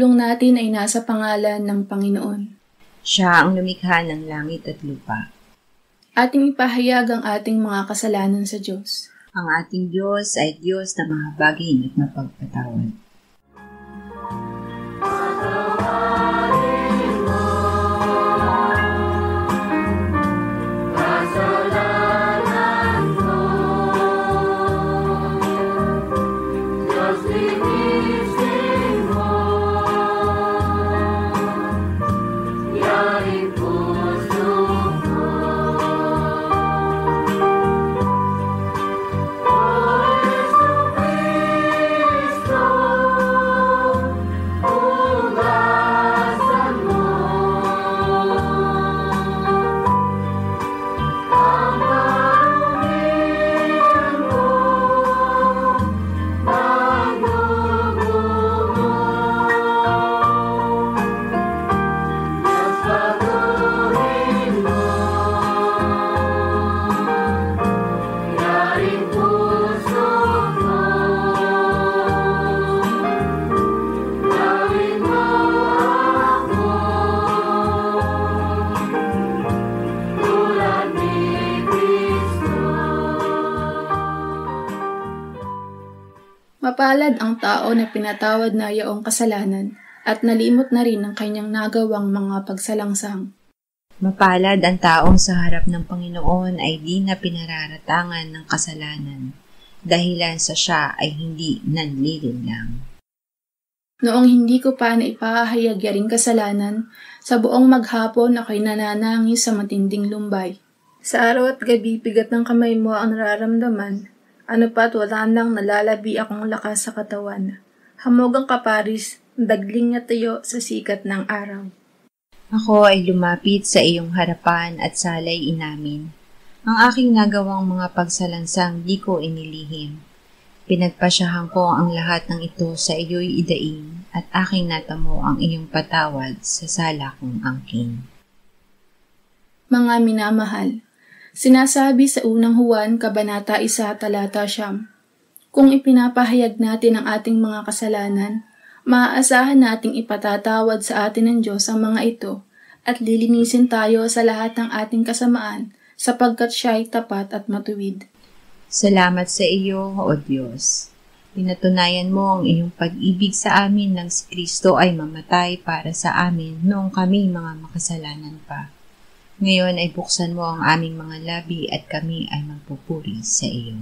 pagtulong natin ay nasa pangalan ng Panginoon. Siya ang lumikha ng langit at lupa. Ating ipahayag ang ating mga kasalanan sa Diyos. Ang ating Diyos ay Diyos na mahabagin at mapagpatawad. Mapalad ang tao na pinatawad na yaong kasalanan at nalimot na rin ang kanyang nagawang mga pagsalangsang. Mapalad ang taong sa harap ng Panginoon ay di na pinararatangan ng kasalanan, dahilan sa siya ay hindi nanlilinlang. Noong hindi ko pa naipahayag yaring kasalanan, sa buong maghapon ako'y nananangis sa matinding lumbay. Sa araw at gabi, bigat ng kamay mo ang nararamdaman. Ano pa't wala nang nalalabi akong lakas sa katawan. Hamog ang kaparis, dagling na tayo sa sikat ng araw. Ako ay lumapit sa iyong harapan at salay inamin. Ang aking nagawang mga pagsalansang di ko inilihim. Pinagpasyahan ko ang lahat ng ito sa iyo'y idaing at aking natamo ang iyong patawad sa sala kong angkin. Mga minamahal, sinasabi sa unang Juan, Kabanata 1, Talata 9, kung ipinapahayag natin ang ating mga kasalanan, maaasahan nating ipatatawad sa atin ng Diyos ang mga ito at lilinisin tayo sa lahat ng ating kasamaan sapagkat siya ay tapat at matuwid. Salamat sa iyo, O Diyos. Pinatunayan mo ang iyong pag-ibig sa amin nang si Kristo ay mamatay para sa amin noong kami mga makasalanan pa. Ngayon ay buksan mo ang aming mga labi at kami ay magpupuri sa iyo.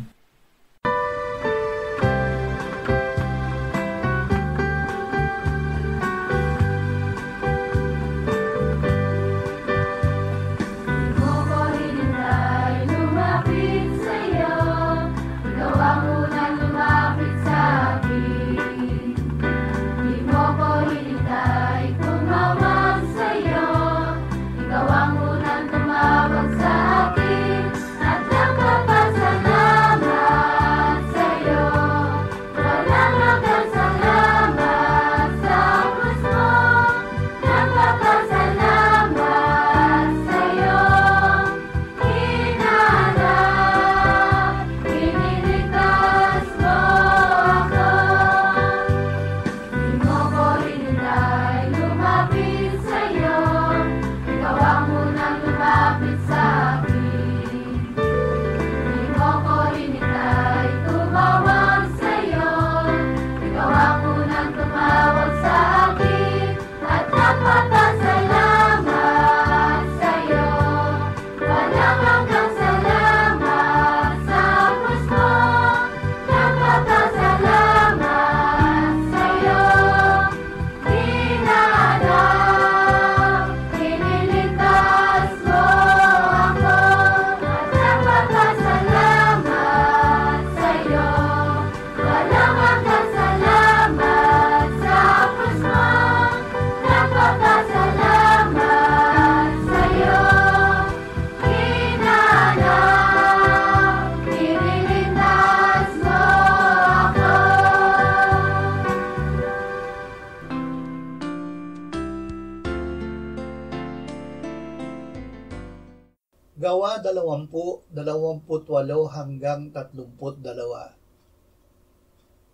Gawa 20:28 hanggang 32.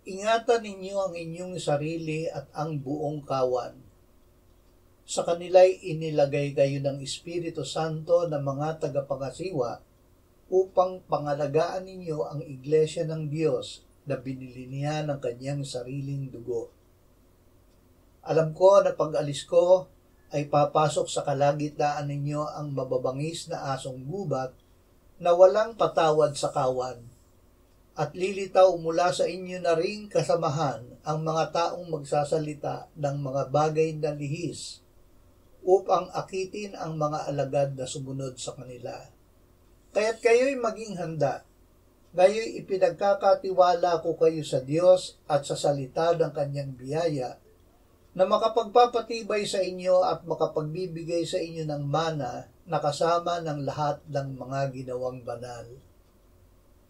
ingatan ninyo ang inyong sarili at ang buong kawan. Sa kanila'y inilagay kayo ng Espiritu Santo na mga tagapangasiwa upang pangalagaan ninyo ang iglesia ng Diyos na binili niya ng kanyang sariling dugo. Alam ko na pag-alis ko ay papasok sa kalagitnaan ninyo ang mababangis na asong gubat na walang patawad sa kawan, at lilitaw mula sa inyo na ring kasamahan ang mga taong magsasalita ng mga bagay na lihis upang akitin ang mga alagad na sumunod sa kanila. Kaya't kayo'y maging handa. Ngayon ipinagkakatiwala ko kayo sa Diyos at sa salita ng kanyang biyaya na makapagpapatibay sa inyo at makapagbibigay sa inyo ng mana na kasama ng lahat ng mga ginawang banal.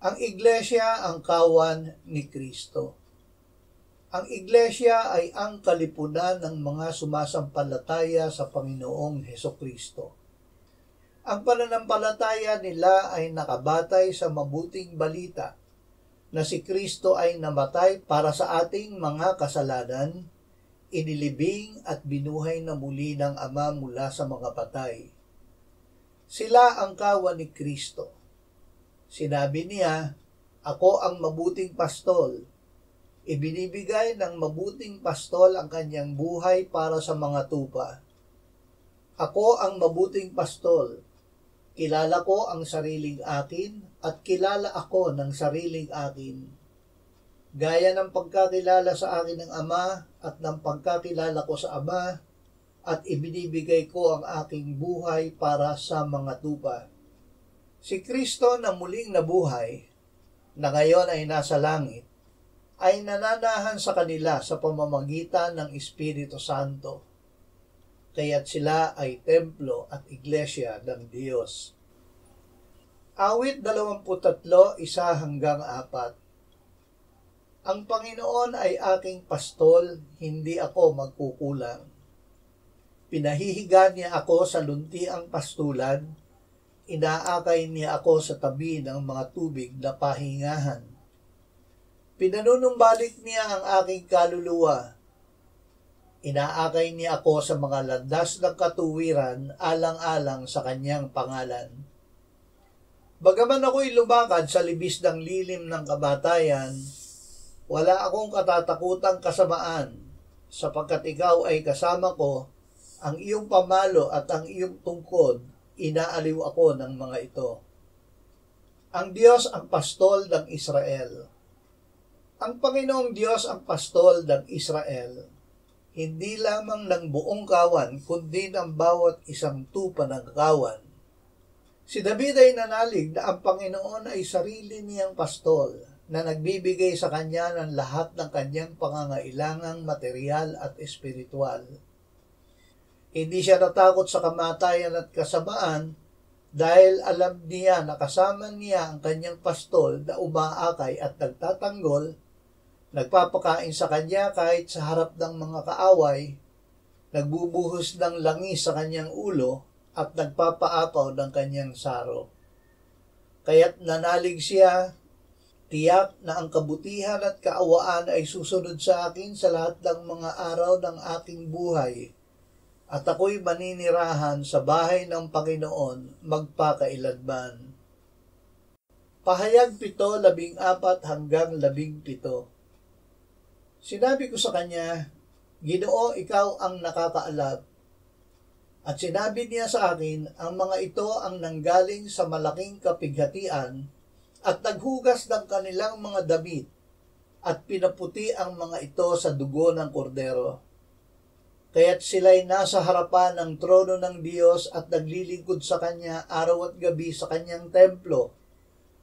Ang iglesia ang kawan ni Kristo. Ang iglesia ay ang kalipunan ng mga sumasampalataya sa Panginoong Hesukristo. Ang pananampalataya nila ay nakabatay sa mabuting balita na si Kristo ay namatay para sa ating mga kasalanan, inilibing at binuhay na muli ng Ama mula sa mga patay. Sila ang kawan ni Kristo. Sinabi niya, "Ako ang mabuting pastol." Ibinibigay ng mabuting pastol ang kanyang buhay para sa mga tupa. Ako ang mabuting pastol. Kilala ko ang sariling akin at kilala ako ng sariling akin. Gaya ng pagkakilala sa akin ng Ama at ng pagkakilala ko sa Ama, at ibinibigay ko ang aking buhay para sa mga tupa. Si Kristo na muling nabuhay, na ngayon ay nasa langit, ay nananahan sa kanila sa pamamagitan ng Espiritu Santo. Kaya't sila ay templo at iglesia ng Diyos. Awit 23, 1-4. Ang Panginoon ay aking pastol, hindi ako magkukulang. Pinahihiga niya ako sa luntiang pastulan, inaakay niya ako sa tabi ng mga tubig na pahingahan. Pinanunumbalik niya ang aking kaluluwa. Inaakay niya ako sa mga landas ng katuwiran alang-alang sa kanyang pangalan. Bagaman ako'y lumakad sa libis ng lilim ng kamatayan, wala akong katatakutang kasamaan, sapagkat ikaw ay kasama ko, ang iyong pamalo at ang iyong tungkod, inaaliw ako ng mga ito. Ang Diyos ang pastol ng Israel. Ang Panginoong Diyos ang pastol ng Israel. Hindi lamang ng buong kawan, kundi ng bawat isang tupa ng kawan. Si David ay nanalig na ang Panginoon ay sarili niyang pastol, na nagbibigay sa kanya ng lahat ng kanyang pangangailangang material at espiritual. Hindi siya natakot sa kamatayan at kasamaan dahil alam niya na kasama niya ang kanyang pastol na umaakay at nagtatanggol, nagpapakain sa kanya kahit sa harap ng mga kaaway, nagbubuhos ng langis sa kanyang ulo, at nagpapaapaw ng kanyang saro. Kaya't nanalig siya, tiyak na ang kabutihan at kaawaan ay susunod sa akin sa lahat ng mga araw ng aking buhay, at ako'y maninirahan sa bahay ng Panginoon magpakailanman. Pahayag 7:14-17. Sinabi ko sa kanya, "Ginoo, ikaw ang nakakaalam." At sinabi niya sa akin, "Ang mga ito ang nanggaling sa malaking kapighatian at naghugas ng kanilang mga damit at pinaputi ang mga ito sa dugo ng kordero. Kaya't sila'y nasa harapan ng trono ng Diyos at naglilingkod sa Kanya araw at gabi sa Kanyang templo,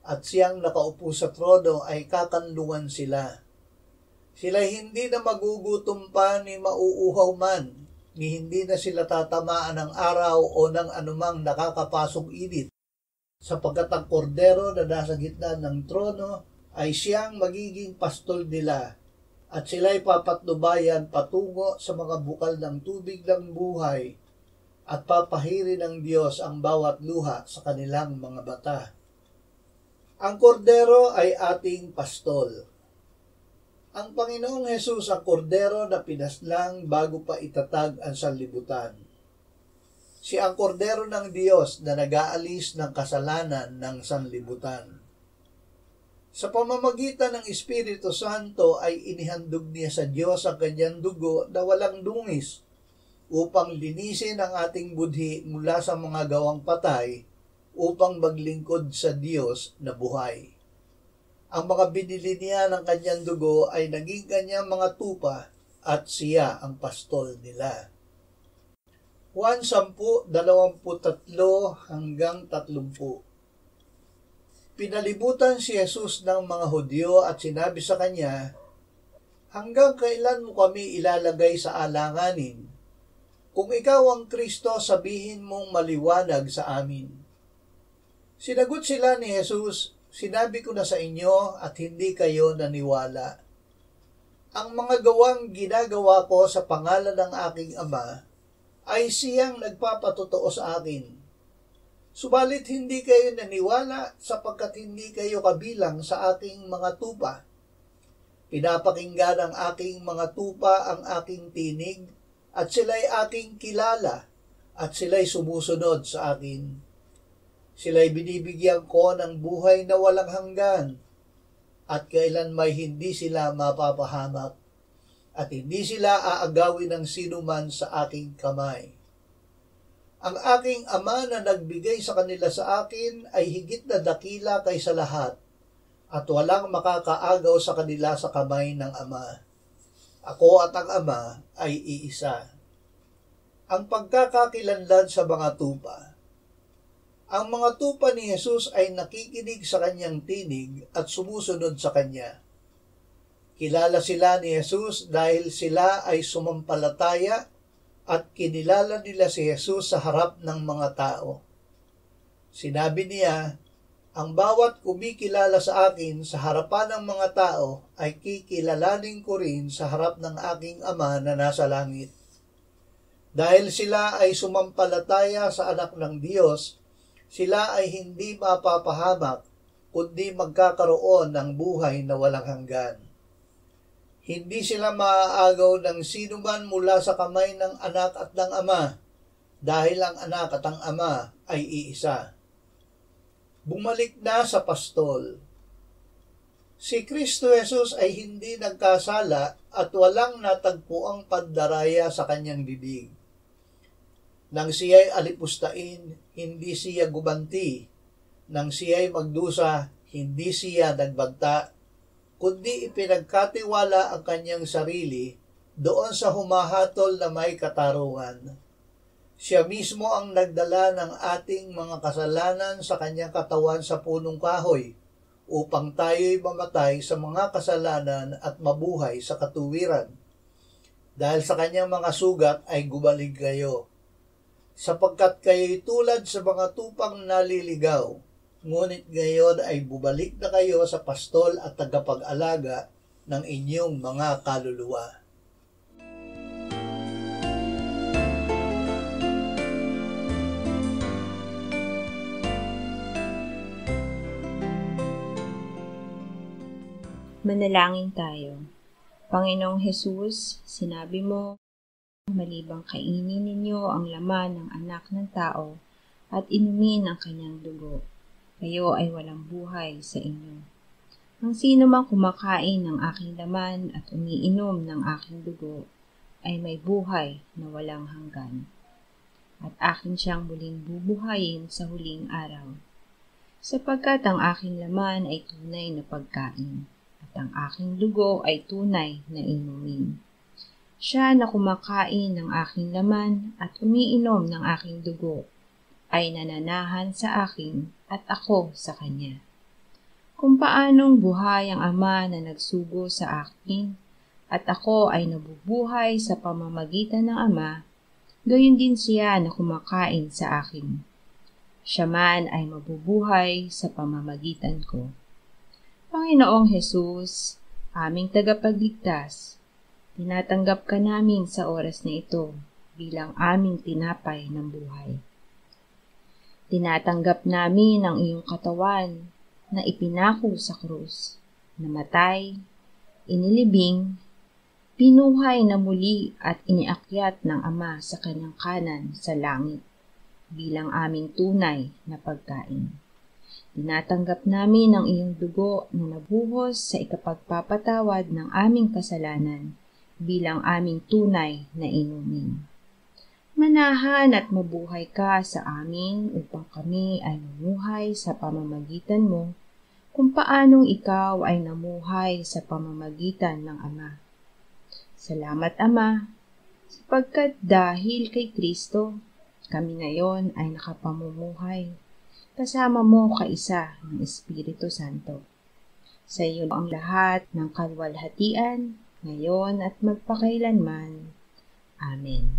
at siyang nakaupo sa trono ay kakanlungan sila. Sila'y hindi na magugutom pa ni mauuhaw man, ni hindi na sila tatamaan ng araw o ng anumang nakakapasong init, sapagkat ang kordero na nasa gitna ng trono ay siyang magiging pastol nila, at sila'y papatnubayan patungo sa mga bukal ng tubig ng buhay, at papahiri ng Diyos ang bawat luha sa kanilang mga bata." Ang kordero ay ating pastol. Ang Panginoong Hesus ang kordero na pinaslang bago pa itatag ang sanlibutan. Siya ang kordero ng Diyos na nag-aalis ng kasalanan ng sanlibutan. Sa pamamagitan ng Espiritu Santo ay inihandog niya sa Diyos ang kanyang dugo na walang dungis upang linisin ang ating budhi mula sa mga gawang patay upang maglingkod sa Diyos na buhay. Ang mga binili niya ng kanyang dugo ay naging kanyang mga tupa at siya ang pastol nila. Juan 10:23-30. Pinalibutan si Jesus ng mga Hudyo at sinabi sa kanya, "Hanggang kailan mo kami ilalagay sa alanganin? Kung ikaw ang Kristo, sabihin mong maliwanag sa amin." Sinagot sila ni Jesus, "Sinabi ko na sa inyo at hindi kayo naniwala. Ang mga gawang ginagawa ko sa pangalan ng aking Ama ay siyang nagpapatotoo sa akin. Subalit hindi kayo naniwala sapagkat hindi kayo kabilang sa aking mga tupa. Pinapakinggan ng aking mga tupa ang aking tinig at sila'y aking kilala at sila'y sumusunod sa akin. Sila'y binibigyan ko ng buhay na walang hanggan at kailan may hindi sila mapapahamak at hindi sila aagawin ng sinuman sa aking kamay. Ang aking Ama na nagbigay sa kanila sa akin ay higit na dakila kaysa lahat at walang makakaagaw sa kanila sa kamay ng Ama. Ako at ang Ama ay iisa." Ang pagkakakilanlan sa mga tupa. Ang mga tupa ni Jesus ay nakikinig sa kanyang tinig at sumusunod sa kanya. Kilala sila ni Jesus dahil sila ay sumampalataya at kinilala nila si Jesus sa harap ng mga tao. Sinabi niya, "Ang bawat kumikilala sa akin sa harapan ng mga tao ay kikilalanin ko rin sa harap ng aking Ama na nasa langit." Dahil sila ay sumampalataya sa anak ng Diyos, sila ay hindi mapapahamak, kundi magkakaroon ng buhay na walang hanggan. Hindi sila maaagaw ng sinuman mula sa kamay ng anak at ng Ama, dahil ang anak at ang Ama ay iisa. Bumalik na sa pastol. Si Kristo Jesus ay hindi nagkasala at walang natagpuang pandaraya sa kanyang bibig. Nang siya'y alipustain, hindi siya gubanti. Nang siya'y magdusa, hindi siya nagbanta, kundi ipinagkatiwala ang kanyang sarili doon sa humahatol na may katarungan. Siya mismo ang nagdala ng ating mga kasalanan sa kanyang katawan sa punong kahoy, upang tayo'y mamatay sa mga kasalanan at mabuhay sa katuwiran. Dahil sa kanyang mga sugat ay gumaling kayo, sapagkat kayo'y tulad sa mga tupang naliligaw, ngunit ngayon ay bubalik na kayo sa pastol at tagapag-alaga ng inyong mga kaluluwa. Manalangin tayo. Panginoong Hesus, sinabi mo, malibang kainin ninyo ang laman ng anak ng tao at inumin ang kanyang dugo, kayo ay walang buhay sa inyo. Ang sino mang kumakain ng aking laman at umiinom ng aking dugo ay may buhay na walang hanggan, at akin siyang muling bubuhayin sa huling araw. Sapagkat ang aking laman ay tunay na pagkain, at ang aking dugo ay tunay na inumin. Siya na kumakain ng aking laman at umiinom ng aking dugo ay nananahan sa akin at ako sa kanya. Kung paanong buhay ang Ama na nagsugo sa akin at ako ay nabubuhay sa pamamagitan ng Ama, gayon din siya na kumakain sa akin. Siya man ay mabubuhay sa pamamagitan ko. Panginoong Hesus, aming tagapagligtas, tinatanggap ka namin sa oras na ito bilang aming tinapay ng buhay. Tinatanggap namin ang iyong katawan na ipinako sa krus, namatay, inilibing, pinuhay na muli at iniakyat ng Ama sa kanyang kanan sa langit bilang aming tunay na pagkain. Tinatanggap namin ang iyong dugo na nabuhos sa ikapagpapatawad ng aming kasalanan bilang aming tunay na inumin. Manahan at mabuhay ka sa amin upang kami ay mamuhay sa pamamagitan mo kung paanong ikaw ay namuhay sa pamamagitan ng Ama. Salamat, Ama, sapagkat dahil kay Kristo, kami ngayon ay nakapamumuhay kasama mo kaisa ng Espiritu Santo. Sa iyo ang lahat ng kalwalhatian, ngayon at magpakailanman. Amen.